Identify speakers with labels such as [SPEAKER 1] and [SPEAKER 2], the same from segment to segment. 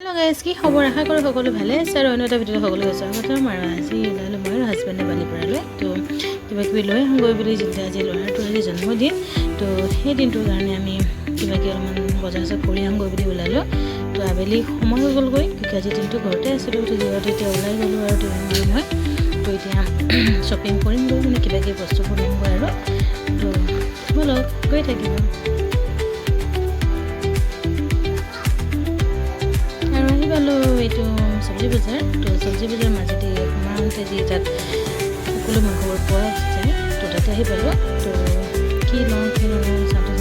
[SPEAKER 1] hello guys की खबर आशा करो সকলো ভালে আছে আৰু এটা ভিডিঅ সকলো গৈছে আগতে মাৰ আজি ওলালো মই হাজবেণ্ডে বালি পৰালৈ তো কিবা কিবি লৈ গৈ বুলি যেতিয়া আজি ল'ৰাটো আজি জন্মদিন তো সেই দিনটোৰ কাৰণে আমি কিবা কিবি অলপমান বজাৰ চজাৰ কৰি গৈ বুলি ওলালো তো আবেলি সময় হৈ গ'ল গৈ আজি দিনটো ঘৰতে আছিলোঁ তো যিহেতু এতিয়া ওলাই গ'লো আৰু মই তো এতিয়া শ্বপিং কৰিম গৈ মানে কিবা কিবি বস্তুবোৰ ল'ম গৈ আৰু তো বলক গৈ থাকিব এইটো চব্জি বজাৰ তো চব্জি বজাৰ মাজতে মাউণ্টে যি তাত সকলো মাংসবোৰ পোৱা যায় তো তাতে আহি পালোঁ তো কি লওঁ চাওঁতে চাওঁতে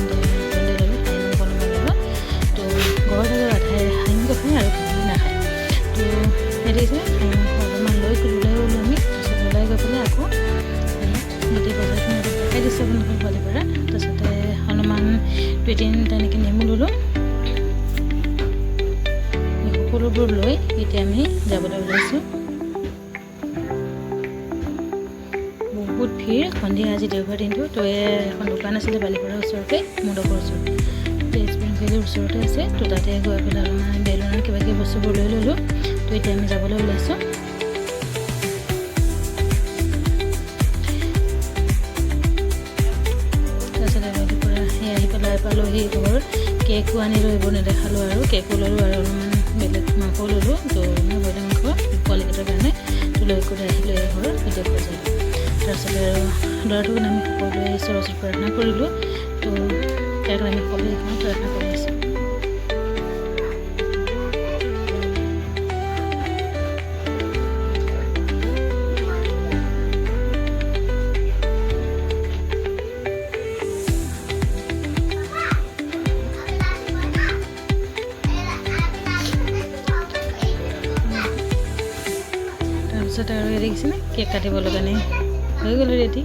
[SPEAKER 1] ল'লোঁ হাঁহ মাংস অলপমান ল'লোঁ তো ঘৰত আৰু আধাই হাঁহ মাংস খায় আৰু নাখায় তো দেখিছে হাঁহ মাংস অলপমান লৈ ওলাই গ'লোঁ আমি তাৰপিছত ওলাই গৈ পেলাই আকৌ গোটেই বজাৰখিনি দেখাই দিছোঁ আপোনালোকক পোৱালিৰ পৰা তাৰপিছতে অলপমান 2-3টা এনেকৈ নেমু ল'লোঁ সকলোবোৰ লৈ এতিয়া আমি যাবলৈ ওলাইছোঁ বহুত ভিৰ সন্ধিয়া আজি দেওবাৰ দিনটো তো এখন দোকান আছিলে বালিপাৰাৰ ওচৰতে মণ্ডপৰ ওচৰত স্প্ৰিং ভেলীৰ ওচৰতে আছে তো তাতে গৈ পেলাই অলপমান বেলুনৰ কিবা কিবি বস্তুবোৰ লৈ ল'লোঁ তো এতিয়া আমি যাবলৈ ওলাইছোঁ তাৰপিছতে পৰা সেই আহি পেলাই পালোঁহি ঘৰত কেকো আনিলোঁ এইবোৰ নেদেখালোঁ আৰু কেকো ল'লোঁ আৰু অলপমান বেলেগ মাংস ল'লোঁ তো ব্ৰইলাৰ মাংস পোৱালিকেইটাৰ কাৰণে তো লৈ কৰি আহিলোঁ এই ঘৰত ভিডিঅ' বজালোঁ তাৰপিছতে আৰু ল'ৰাটোক আমি সকলোৱে ঈশ্বৰৰ ওচৰত প্ৰাৰ্থনা কৰিলোঁ তো তাক আমি সকলোৱে এইখনত প্ৰাৰ্থনা কৰি আছোঁ তাৰপিছত আৰু দেখিছেনে কেক কাটিবলৈ কাৰণে হৈ গ'ল ৰেডি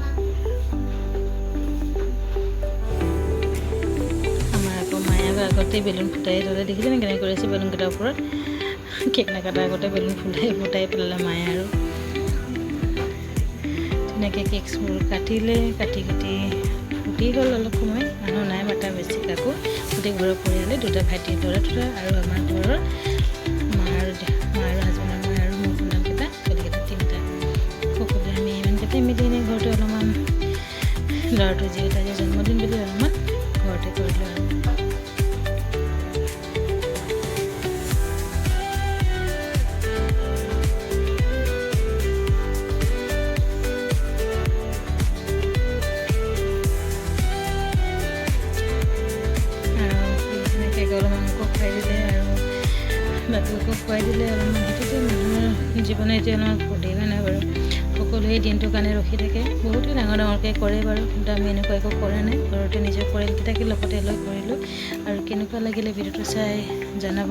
[SPEAKER 1] আমাৰ আকৌ মায়ে আগতে বেলুন ফুটাই থ'লে দেখিছেনে কেনেকৈ কৰিছে বেলুনকেইটাৰ ওপৰত কেক নাকাটাৰ আগতে বেলুন ফুটাই পেলালে মায়ে আৰু তেনেকৈ কেকবোৰ কাটি ফুটি গ'ল অলপ সময় মানুহ নাই মাতা বেছি কাকো গোটেই ঘৰৰ পৰিয়ালে 2টা ভাইটি ল'ৰা 2টা আৰু আমাৰ ঘৰৰ মা আৰু হাজবেণ্ডৰ মই আৰু মোৰ সন্তানকেইটা ছোৱালীকেইটা 3টা সকলোৱে আমি ইমানকেইটাই মিলি এনে ঘৰতে অলপমান ল'ৰাটো যিহেতু আজি জন্মদিন বুলি অলপমান ঘৰতে কৰিলোঁ আৰু অলপমান মোকো খুৱাই দিলে আৰু বাকীকো খুৱাই দিলে অলপমান সেইটোতে মানুহৰ জীৱনে এতিয়া অলপমান ফূৰ্তি কাৰণে বাৰু সকলোৱে দিনটোৰ কাৰণে ৰখি থাকে বহুতেই ডাঙৰকৈ কৰে বাৰু কিন্তু আমি এনেকুৱা একো কৰা নাই ঘৰতে নিজৰ পৰিয়ালকেইটাকে লগতে লৈ কৰিলোঁ আৰু কেনেকুৱা লাগিলে ভিডিঅ'টো চাই জনাব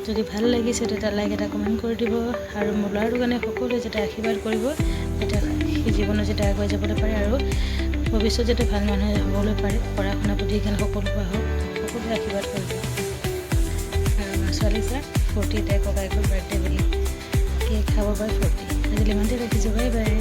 [SPEAKER 1] যদি ভাল লাগিছে তেতিয়া লাইক এটা কমেণ্ট কৰি দিব আৰু মোৰ ল'ৰাটোৰ কাৰণে সকলোৱে যাতে আশীৰ্বাদ কৰিব যাতে সেই জীৱনত যাতে আগুৱাই যাবলৈ পাৰে আৰু ভৱিষ্যত যাতে ভাল মানুহে হ'বলৈ পাৰে পঢ়া শুনা প্ৰতি কাৰণে সকলো হোৱা হওক সকলোৱে আশীৰ্বাদ কৰিব আৰু আমাৰ ছোৱালী ছাৰ ফূৰ্তি তাই ককায়েকৰ বাৰ্থডে বুলি কেক খাব পাৰে ফূৰ্তি আজিলৈ ইমানতে ৰাখিছোঁ বাই বাই